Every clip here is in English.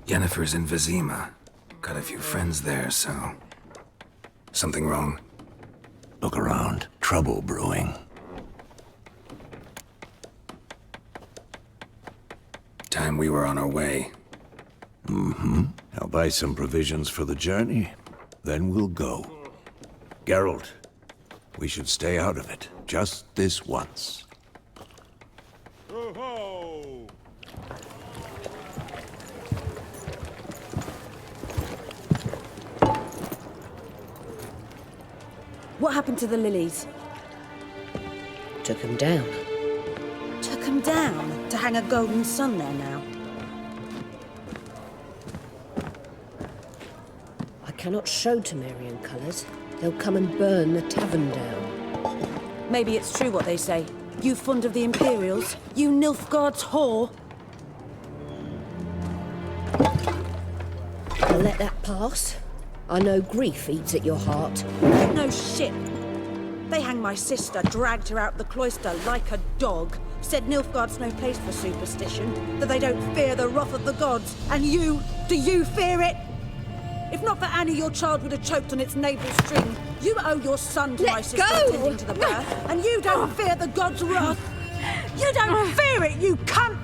Yennefer's in Vizima. Got a few friends there, so... Something wrong? Look around. Trouble brewing. Time we were on our way. I'll buy some provisions for the journey, then we'll go. Geralt, we should stay out of it, just this once. What happened to the lilies? Took him down. Took them down to hang a golden sun there now. I cannot show Temerian colours. They'll come and burn the tavern down. Maybe it's true what they say. You fond of the Imperials? You Nilfgaard's whore? I'll let that pass. I know grief eats at your heart. No shit. They hanged my sister, dragged her out the cloister like a dog. Said Nilfgaard's no place for superstition, that they don't fear the wrath of the gods. And you, do you fear it? If not for Annie, your child would have choked on its navel string. You owe your son to my sister tending to the birth, and you don't fear the gods' wrath. You don't fear it, you cunt!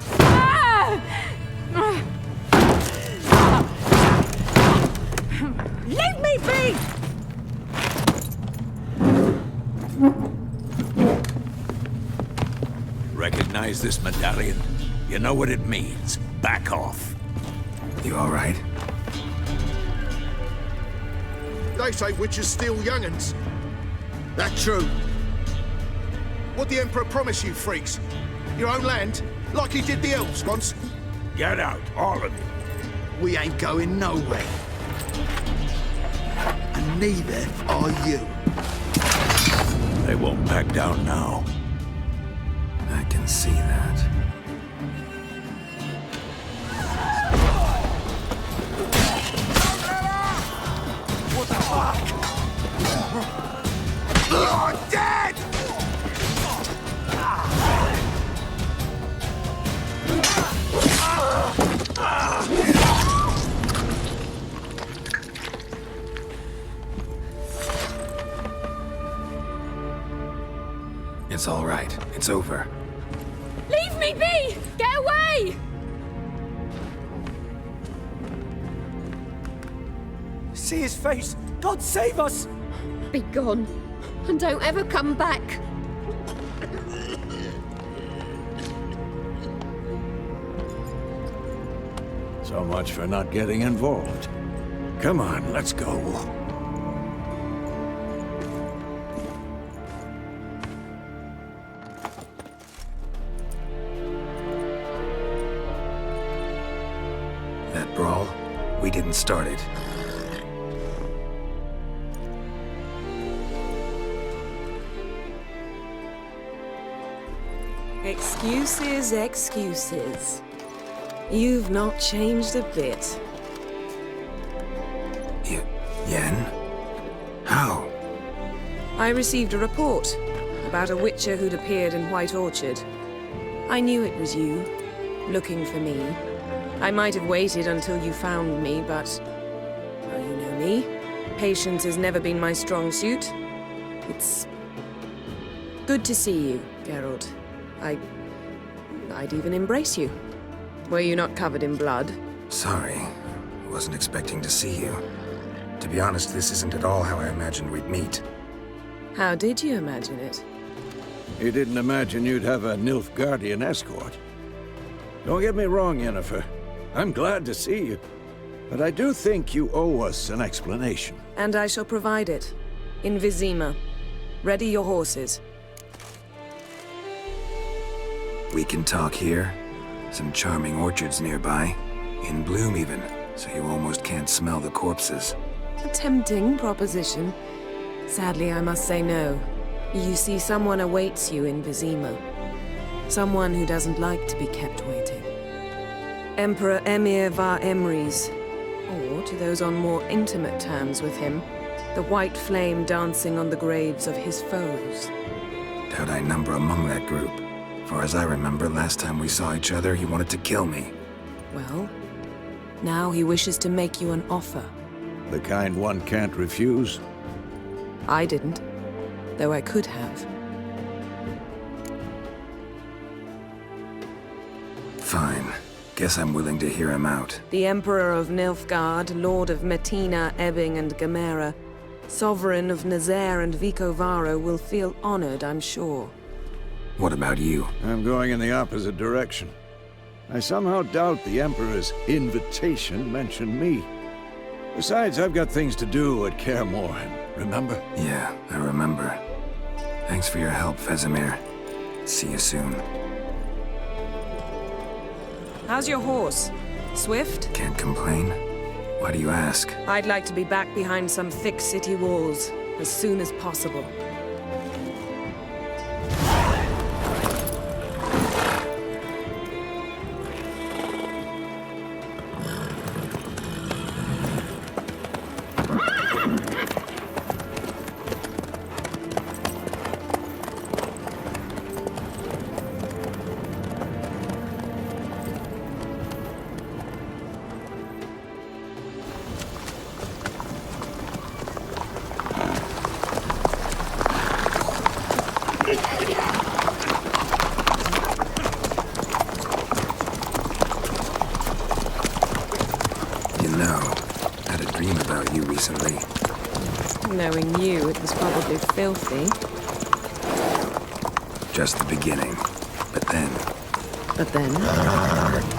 Leave me be! Recognize this medallion? You know what it means. Back off. You all right? They say witches steal young'uns. That true? What the Emperor promise you, freaks? Your own land? Like he did the elves once? Get out, all of you. We ain't going nowhere. And neither are you. They won't back down now. I can see that. What the fuck? You're dead! It's all right. It's over. Leave me be! Get away! See his face! God save us! Be gone, and don't ever come back. So much for not getting involved. Come on, let's go. That brawl, we didn't start it. Excuses, excuses. You've not changed a bit. Yen? How? I received a report about a witcher who'd appeared in White Orchard. I knew it was you, looking for me. I might have waited until you found me, but... well, you know me. Patience has never been my strong suit. It's... good to see you, Geralt. I'd even embrace you. Were you not covered in blood? Sorry. Wasn't expecting to see you. To be honest, this isn't at all how I imagined we'd meet. How did you imagine it? You didn't imagine you'd have a Nilfgaardian escort. Don't get me wrong, Yennefer. I'm glad to see you. But I do think you owe us an explanation. And I shall provide it. In Vizima. Ready your horses. We can talk here. Some charming orchards nearby. In bloom even, so you almost can't smell the corpses. A tempting proposition. Sadly, I must say no. You see, someone awaits you in Vizima. Someone who doesn't like to be kept waiting. Emperor Emir var Emrys. Or, to those on more intimate terms with him, the white flame dancing on the graves of his foes. Doubt I number among that group. Far as I remember, last time we saw each other, he wanted to kill me. Well, Now he wishes to make you an offer. The kind one can't refuse. I didn't, though I could have. Fine. Guess I'm willing to hear him out. The Emperor of Nilfgaard, Lord of Metina, Ebbing, and Gamera, Sovereign of Nazaire and Vicovaro will feel honored, I'm sure. What about you? I'm going in the opposite direction. I somehow doubt the Emperor's invitation mentioned me. Besides, I've got things to do at Kaer Morhen, remember? Yeah, I remember. Thanks for your help, Vesemir. See you soon. How's your horse? Swift? Can't complain. Why do you ask? I'd like to be back behind some thick city walls as soon as possible. Recently. Knowing you, it was probably filthy. Just the beginning. But then... But then?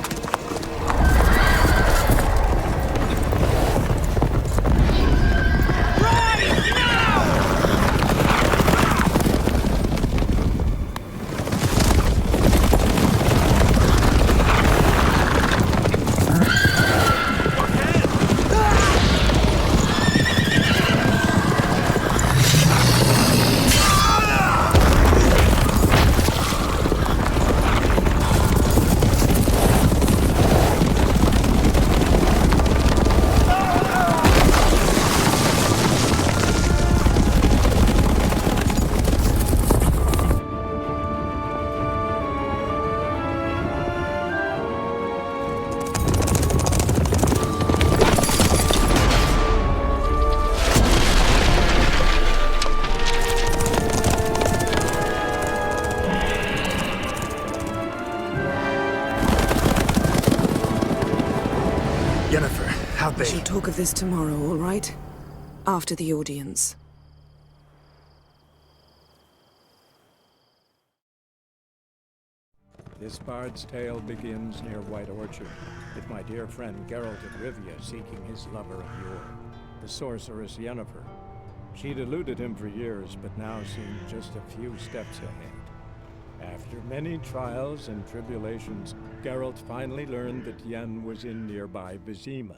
How'd We shall talk of this tomorrow, all right? After the audience. This bard's tale begins near White Orchard, with my dear friend Geralt of Rivia seeking his lover of yore, the sorceress Yennefer. She'd eluded him for years, but now seemed just a few steps ahead. After many trials and tribulations, Geralt finally learned that Yen was in nearby Vizima.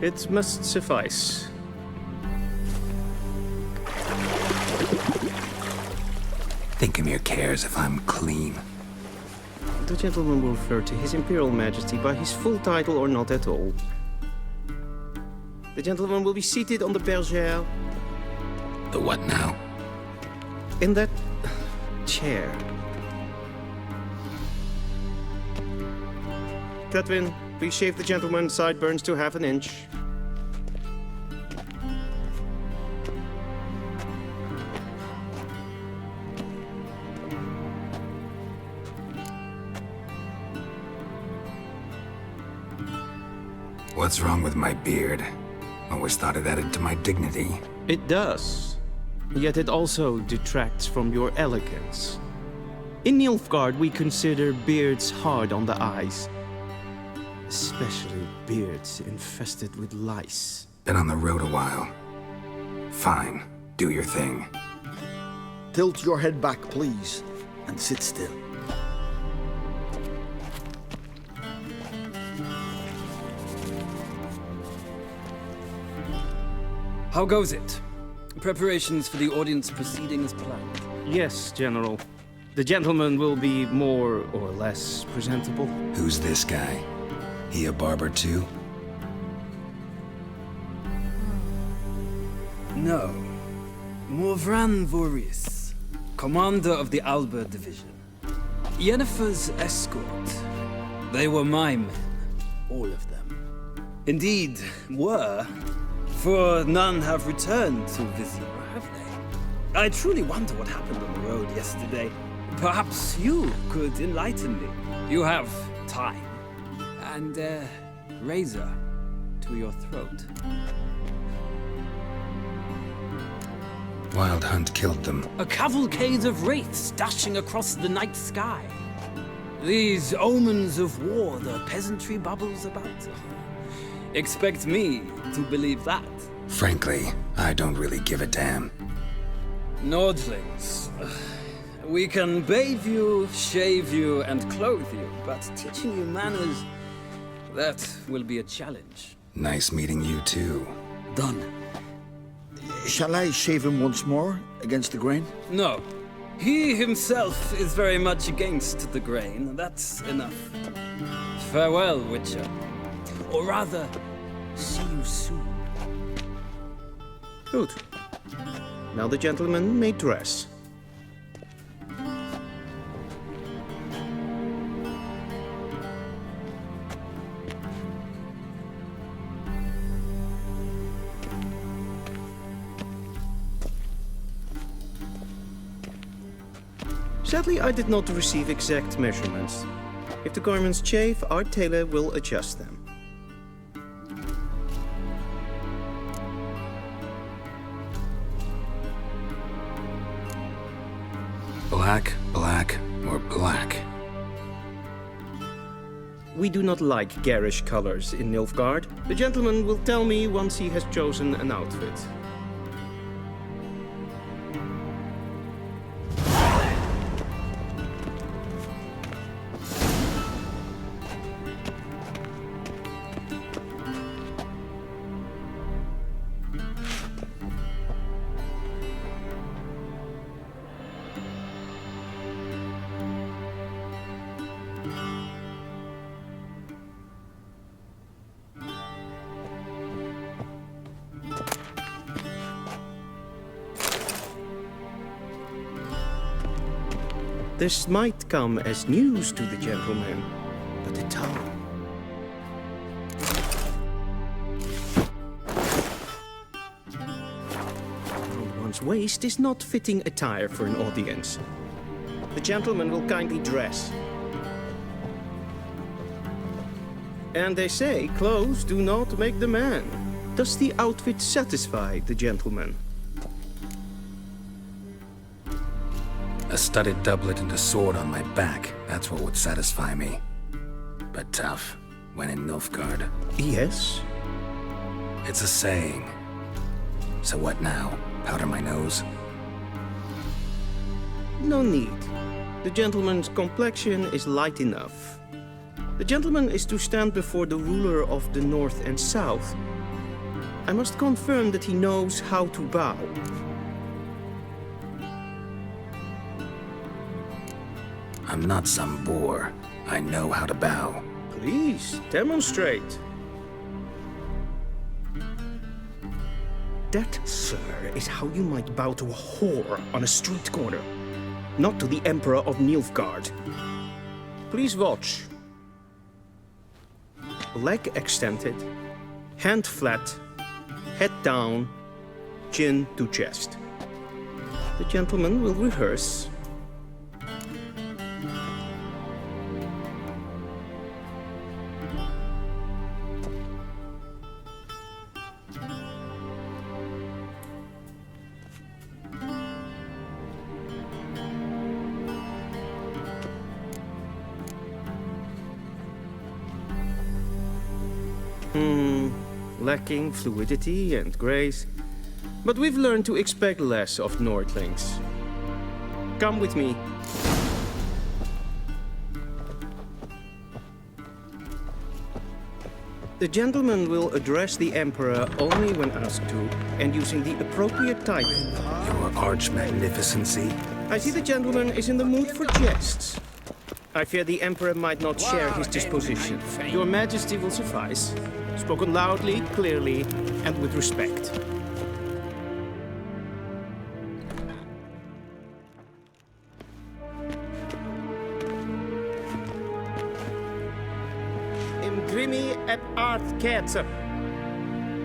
It must suffice. Thinkemere cares if I'm clean. The gentleman will refer to His Imperial Majesty by his full title or not at all. The gentleman will be seated on the bergère. The what now? In that chair. Catwin, please shave the gentleman's sideburns to half an inch. What's wrong with my beard? Always thought it added to my dignity. It does. Yet it also detracts from your elegance. In Nilfgaard, we consider beards hard on the eyes. Especially beards infested with lice. Been on the road a while. Fine. Do your thing. Tilt your head back, please, and sit still. How goes it? Preparations for the audience proceeding as planned? Yes, General. The gentleman will be more or less presentable. Who's this guy? He a barber too? No. Morvran Vorius, commander of the Alba Division. Yennefer's escort. They were my men, all of them. Indeed, were, for none have returned to Vizima, have they? I truly wonder what happened on the road yesterday. Perhaps you could enlighten me. You have time, and a razor to your throat. Wild Hunt killed them. A cavalcade of wraiths dashing across the night sky. These omens of war the peasantry bubbles about. Expect me to believe that. Frankly, I don't really give a damn. Nordlings. We can bathe you, shave you, and clothe you, but teaching you manners, that will be a challenge. Nice meeting you too. Done. Shall I shave him once more, against the grain? No. He himself is very much against the grain. That's enough. Farewell, Witcher. Or rather, see you soon. Good. Now the gentleman may dress. Sadly, I did not receive exact measurements. If the garments chafe, our tailor will adjust them. Black, black, or black? We do not like garish colors in Nilfgaard. The gentleman will tell me once he has chosen an outfit. This might come as news to the gentleman, but the town... Around one's waist is not fitting attire for an audience. The gentleman will kindly dress. And they say clothes do not make the man. Does the outfit satisfy the gentleman? A studded doublet and a sword on my back, that's what would satisfy me. But tough, when in Nilfgaard. Yes? It's a saying. So what now? Powder my nose? No need. The gentleman's complexion is light enough. The gentleman is to stand before the ruler of the North and South. I must confirm that he knows how to bow. I'm not some boor. I know how to bow. Please, demonstrate. That, sir, is how you might bow to a whore on a street corner, not to the Emperor of Nilfgaard. Please watch. Leg extended, hand flat, head down, chin to chest. The gentleman will rehearse. Lacking fluidity and grace, but we've learned to expect less of Nordlings. Come with me. The gentleman will address the Emperor only when asked to, and using the appropriate title. Your arch-magnificency? I see the gentleman is in the mood for jests. I fear the Emperor might not share his disposition. Your Majesty will suffice. Spoken loudly, clearly, and with respect. Imgrimi eb art ketzer.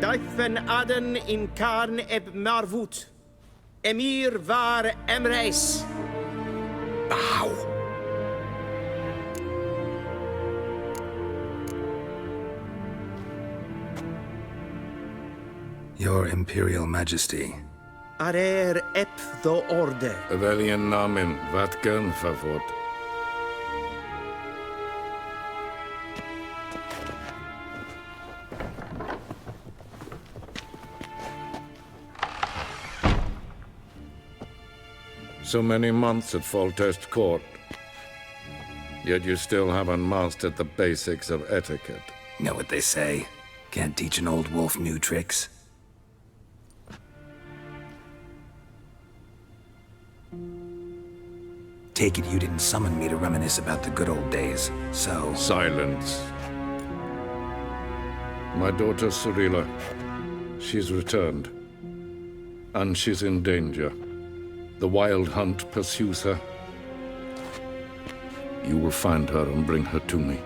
Daifen aden in karn eb marvut. Emir var emreis. Bow! Your Imperial Majesty. Arer ep do orde. Weljen namen, wat gern favort. So many months at Foltest Court. Yet you still haven't mastered the basics of etiquette. Know what they say? Can't teach an old wolf new tricks. Take it you didn't summon me to reminisce about the good old days, so... Silence. My daughter Cyrilla, she's returned. And she's in danger. The Wild Hunt pursues her. You will find her and bring her to me.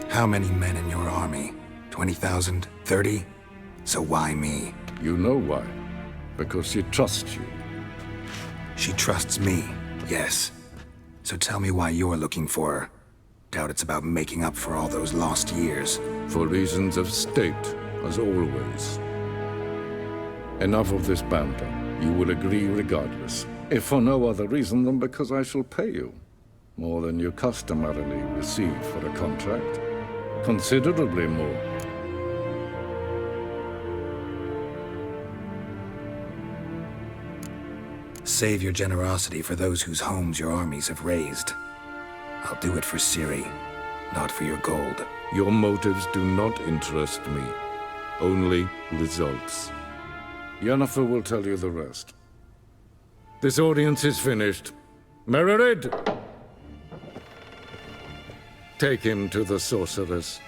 How many men in your army? 20,000? 30? So why me? You know why. Because she trusts you. She trusts me, yes. So tell me why you're looking for her. Doubt it's about making up for all those lost years. For reasons of state, as always. Enough of this banter. You will agree regardless. If for no other reason than because I shall pay you. More than you customarily receive for a contract. Considerably more. Save your generosity for those whose homes your armies have razed. I'll do it for Ciri, not for your gold. Your motives do not interest me. Only results. Yennefer will tell you the rest. This audience is finished. Mererid! Take him to the sorceress.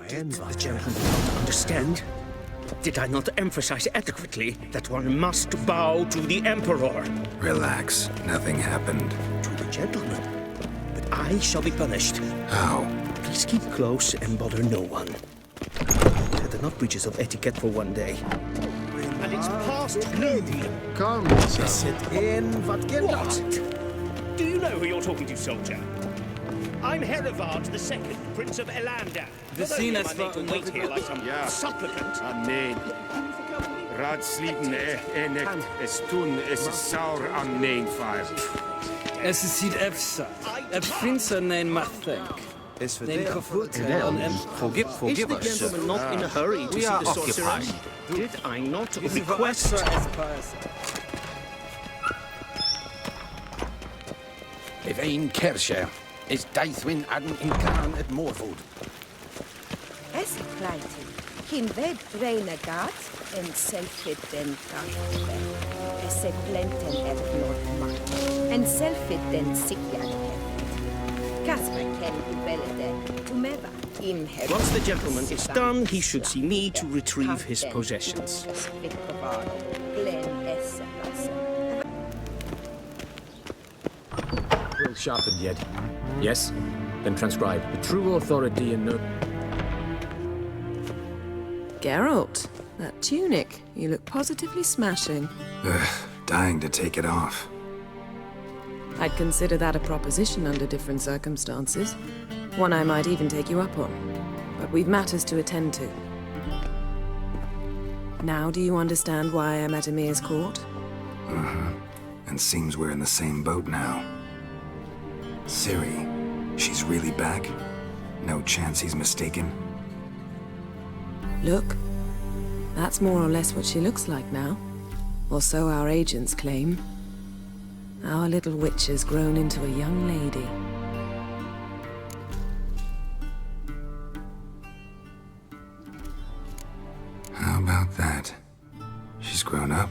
Did the gentleman not understand? Did I not emphasize adequately that one must bow to the Emperor? Relax. Nothing happened. To the gentleman. But I shall be punished. How? Please keep close and bother no one. Set enough breaches of etiquette for one day. And it's past noon. Come, Sit in, what? Do you know who you're talking to, soldier? I'm Herivard II, Prince of Elander. We zien het I need to wait here like some supplicant. Amen. Raadsliden enekt es tun es saur am neenvaar. Es ziet efsa. Het prinsen neem mathenk. Neem gevoerd en Forgive us. Is the gentleman not in a hurry to see the sorceress? Did I not request? Evein Kerscher is Deithwin adden in Kaan het Moorvoed. Es pleiten. Hinweg renegat en selfit den kachtbe. Es se blenten not macht. En selfit den sikjan heft. Kasper ken ubelede. Umeva im heft. Once the gentleman is done, he should see me to retrieve his possessions. Well sharpened yet. Yes? Then transcribe. The true authority and no... Geralt, that tunic. You look positively smashing. Ugh, dying to take it off. I'd consider that a proposition under different circumstances. One I might even take you up on. But we've matters to attend to. Now do you understand why I'm at Emir's court? Uh-huh. And seems we're in the same boat now. Ciri, she's really back? No chance he's mistaken? Look, that's more or less what she looks like now. Or so our agents claim. Our little witch has grown into a young lady. How about that? She's grown up.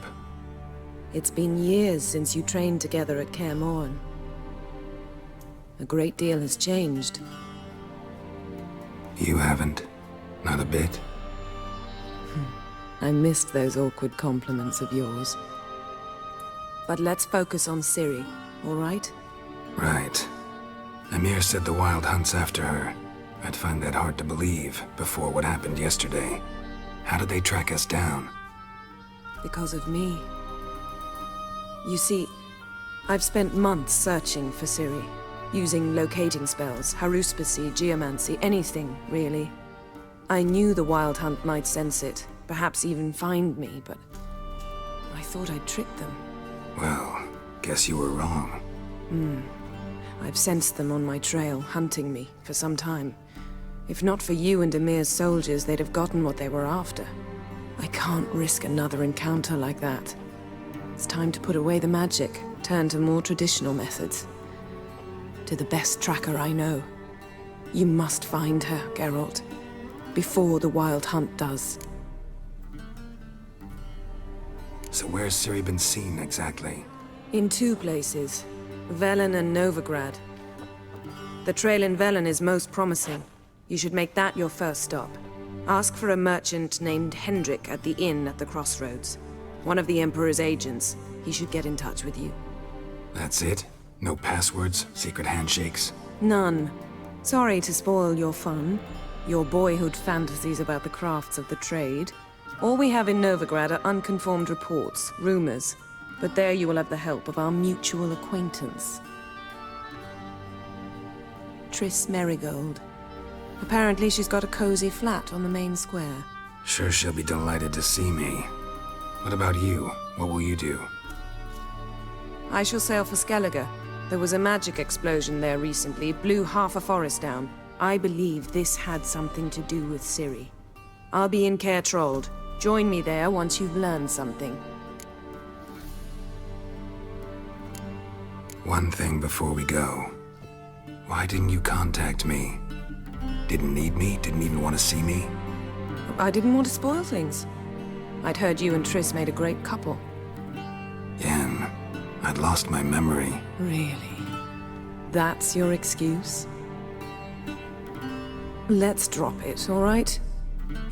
It's been years since you trained together at Kaer Morhen. A great deal has changed. You haven't. Not a bit. I missed those awkward compliments of yours. But let's focus on Ciri, all right? Right. Emir said the Wild Hunt's after her. I'd find that hard to believe before what happened yesterday. How did they track us down? Because of me. You see, I've spent months searching for Ciri, using locating spells, haruspicy, geomancy, anything, really. I knew the Wild Hunt might sense it, perhaps even find me, but I thought I'd tricked them. Well, guess you were wrong. I've sensed them on my trail, hunting me, for some time. If not for you and Emir's soldiers, they'd have gotten what they were after. I can't risk another encounter like that. It's time to put away the magic, turn to more traditional methods. To the best tracker I know. You must find her, Geralt. Before the Wild Hunt does. So where's Ciri been seen exactly? In 2 places. Velen and Novigrad. The trail in Velen is most promising. You should make that your first stop. Ask for a merchant named Hendrik at the inn at the crossroads. One of the Emperor's agents. He should get in touch with you. That's it? No passwords? Secret handshakes? None. Sorry to spoil your fun. Your boyhood fantasies about the crafts of the trade. All we have in Novigrad are unconfirmed reports, rumors. But there you will have the help of our mutual acquaintance. Triss Merigold. Apparently she's got a cozy flat on the main square. Sure she'll be delighted to see me. What about you? What will you do? I shall sail for Skellige. There was a magic explosion there recently, blew half a forest down. I believe this had something to do with Ciri. I'll be in Caer Trold. Join me there once you've learned something. One thing before we go. Why didn't you contact me? Didn't need me? Didn't even want to see me? I didn't want to spoil things. I'd heard you and Triss made a great couple. Yen, I'd lost my memory. Really? That's your excuse? Let's drop it, all right?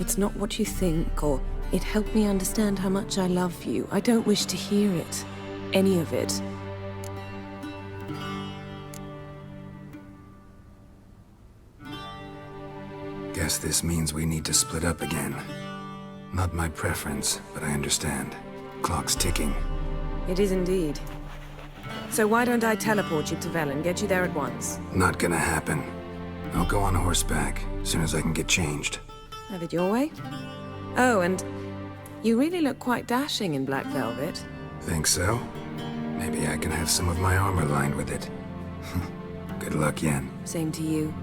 It's not what you think, or it helped me understand how much I love you. I don't wish to hear it. Any of it. Guess this means we need to split up again. Not my preference, but I understand. Clock's ticking. It is indeed. So why don't I teleport you to Velen, get you there at once? Not gonna happen. I'll go on horseback, as soon as I can get changed. Have it your way? Oh, and you really look quite dashing in black velvet. Think so? Maybe I can have some of my armor lined with it. Good luck, Yen. Same to you.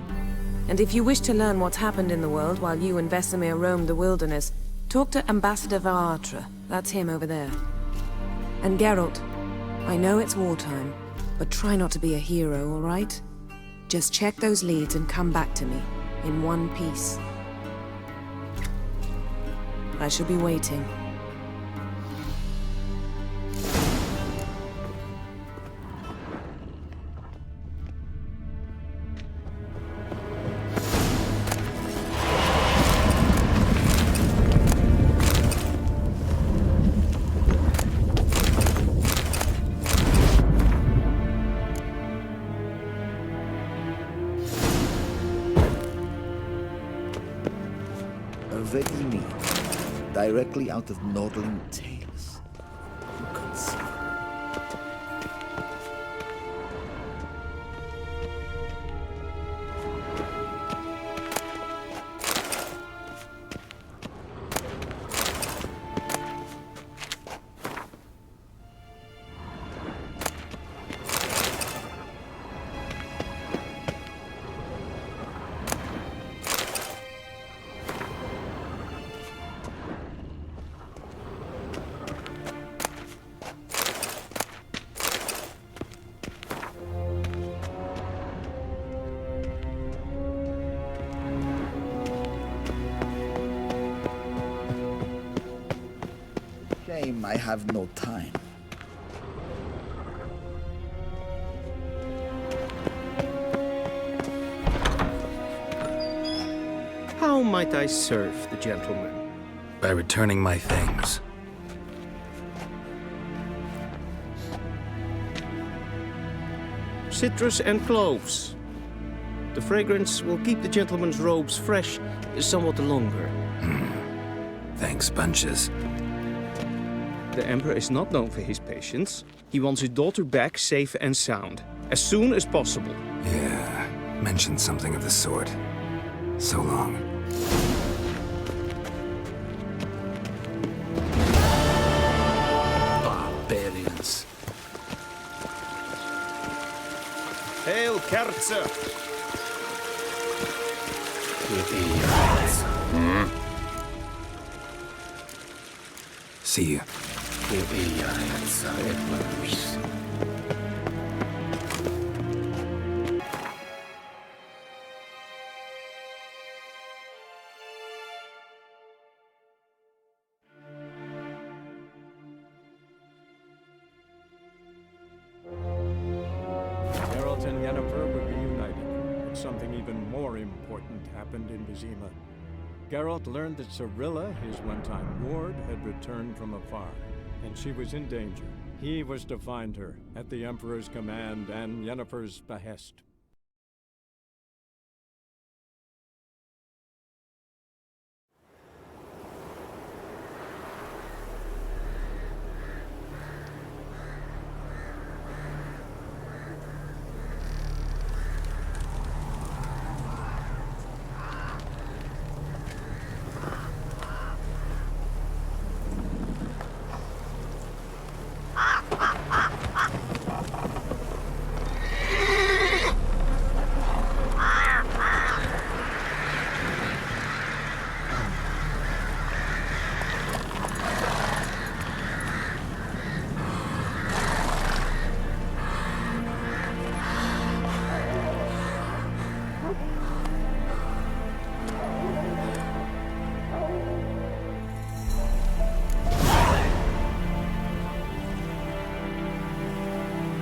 And if you wish to learn what's happened in the world while you and Vesemir roamed the wilderness, talk to Ambassador Varatra. That's him over there. And Geralt, I know it's wartime, but try not to be a hero, all right? Just check those leads and come back to me, in one piece. I shall be waiting. Very neat. Directly out of Nordling Tales. Who could say? claim I have no time. How might I serve the gentleman? By returning my things. Citrus and cloves. The fragrance will keep the gentleman's robes fresh somewhat longer. Thanks, bunches. The Emperor is not known for his patience. He wants his daughter back safe and sound, as soon as possible. Yeah, mentioned something of the sort. So long. Barbarians. Hail, Kerze! See you. Geralt and Yennefer were reunited, but something even more important happened in Vizima. Geralt learned that Cirilla, his one-time ward, had returned from afar, and she was in danger. He was to find her, at the Emperor's command and Yennefer's behest.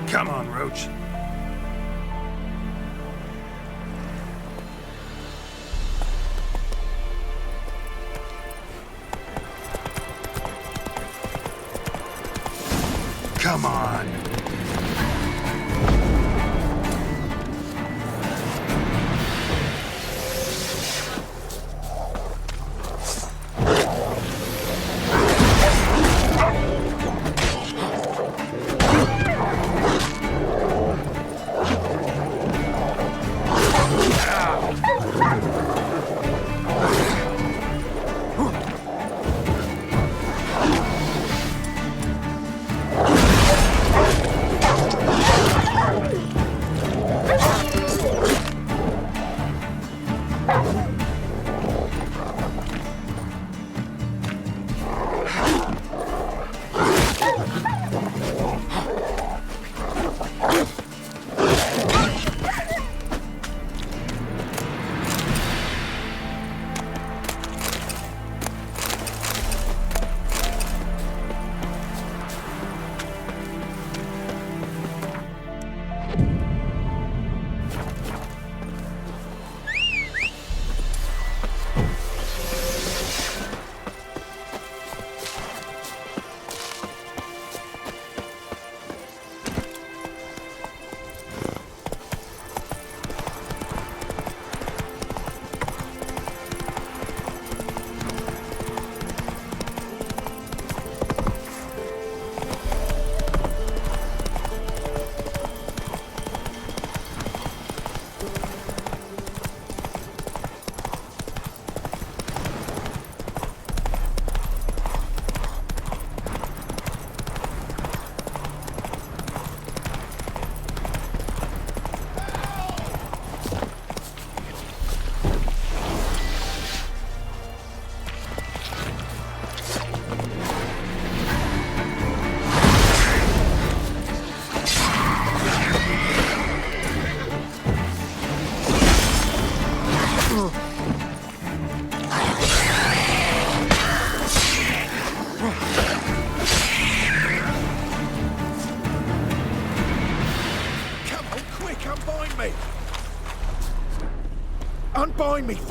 Come on, Roach. Come on.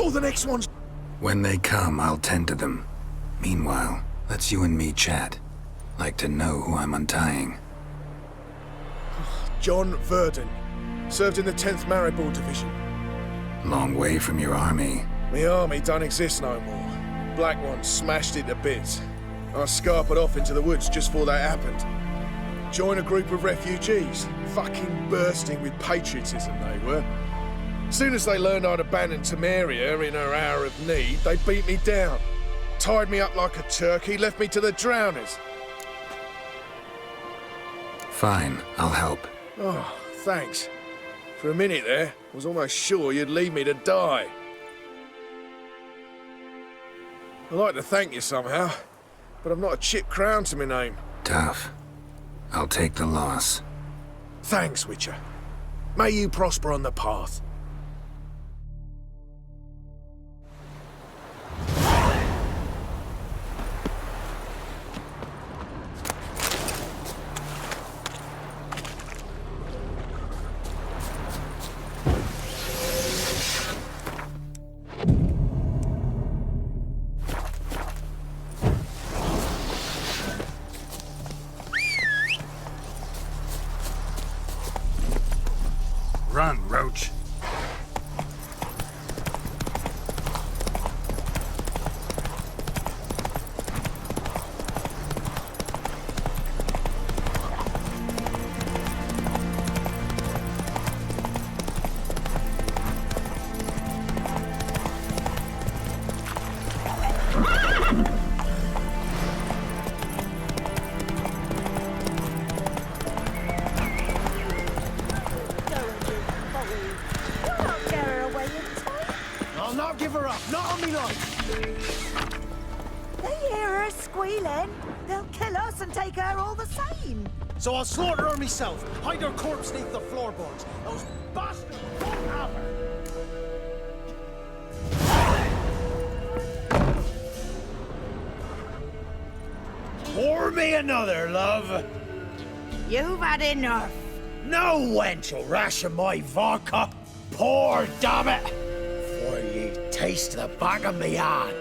sure the next one's... When they come, I'll tend to them. Meanwhile, let's you and me chat. Like to know who I'm untying. John Verdon. Served in the 10th Maribor Division. Long way from your army. The army don't exist no more. Black One smashed it to bits. I scarpered off into the woods just before that happened. Joined a group of refugees. Fucking bursting with patriotism they were. As soon as they learned I'd abandoned Temeria in her hour of need, they beat me down. Tied me up like a turkey, left me to the drowners. Fine, I'll help. Oh, thanks. For a minute there, I was almost sure you'd leave me to die. I'd like to thank you somehow, but I've not a chip crown to my name. Tough. I'll take the loss. Thanks, Witcher. May you prosper on the path. Run, Roach. I'll not give her up, not on me life. They hear her squealing. They'll kill us and take her all the same. So I'll slaughter her myself, hide her corpse beneath the floorboards. Those bastards won't have her. Pour me another, love. You've had enough. No wench will ration my vodka. Pour, damn it. For ye taste the back of me hand.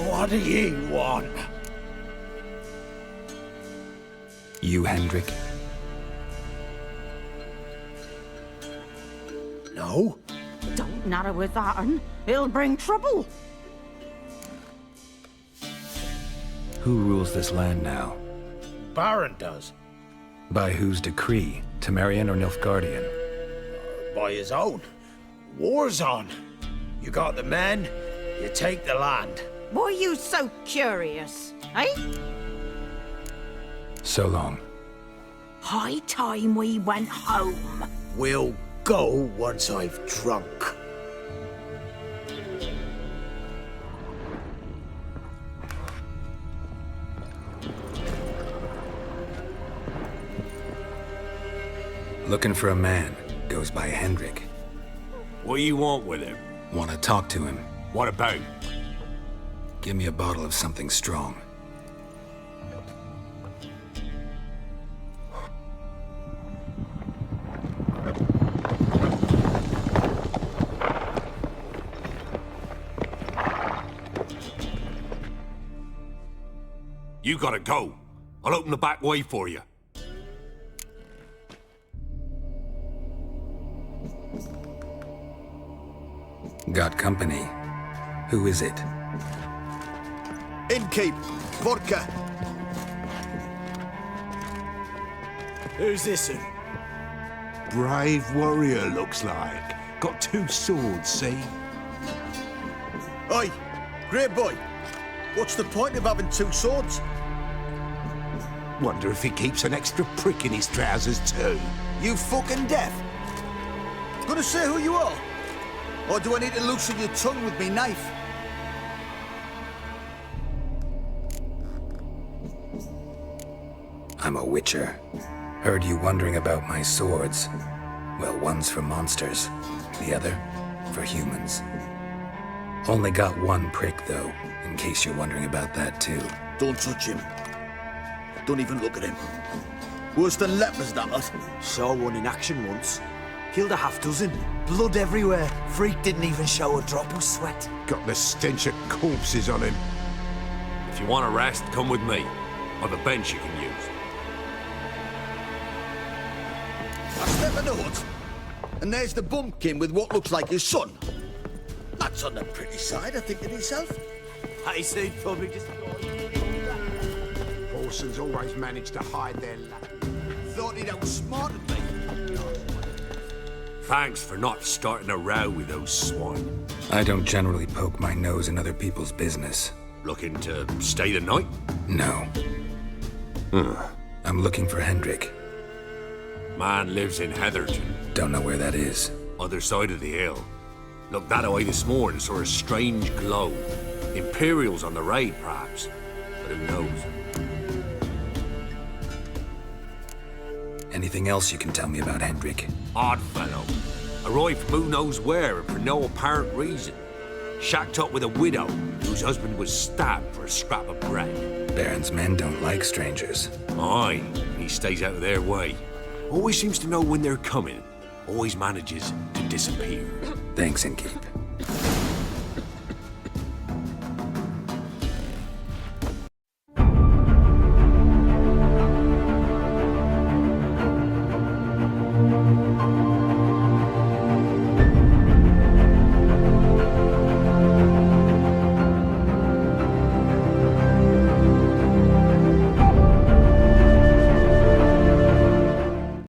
What do ye want? You, Hendrik? No. Don't natter with that un. It'll bring trouble. Who rules this land now? Baron does. By whose decree? Temerian or Nilfgaardian? By his own. War's on. You got the men, you take the land. Why are you so curious, eh? So long. High time we went home. We'll go once I've drunk. Looking for a man. Goes by Hendrik. What do you want with him? Want to talk to him. What about? Give me a bottle of something strong. You gotta go. I'll open the back way for you. Got company. Who is it? Innkeep. Vodka. Who's this one? Brave warrior, looks like. Got 2 swords, see? Oi, great boy. What's the point of having 2 swords? Wonder if he keeps an extra prick in his trousers too. You fucking deaf. Gonna say who you are? Or do I need to loosen your tongue with me knife? I'm a witcher. Heard you wondering about my swords. Well, one's for monsters, the other for humans. Only got 1 prick, though, in case you're wondering about that, too. Don't touch him. Don't even look at him. Worse than lepers, that lot. Saw one in action once. Killed a half dozen. Blood everywhere. Freak didn't even show a drop of sweat. Got the stench of corpses on him. If you want a rest, come with me. I've a bench you can use. I step in the hut, and there's the bumpkin with what looks like his son. That's on the pretty side, I think to myself. I said probably just... Orsons always manage to hide their luck. Thought he'd outsmarted me. Thanks for not starting a row with those swine. I don't generally poke my nose in other people's business. Looking to stay the night? No. I'm looking for Hendrik. Man lives in Heatherton. Don't know where that is. Other side of the hill. Looked that away this morning, saw a strange glow. Imperials on the raid, perhaps. But who knows? Anything else you can tell me about Hendrik? Odd fellow. Arrived from who knows where and for no apparent reason. Shacked up with a widow whose husband was stabbed for a scrap of bread. Baron's men don't like strangers. Aye, he stays out of their way. Always seems to know when they're coming. Always manages to disappear. Thanks, Innkeep.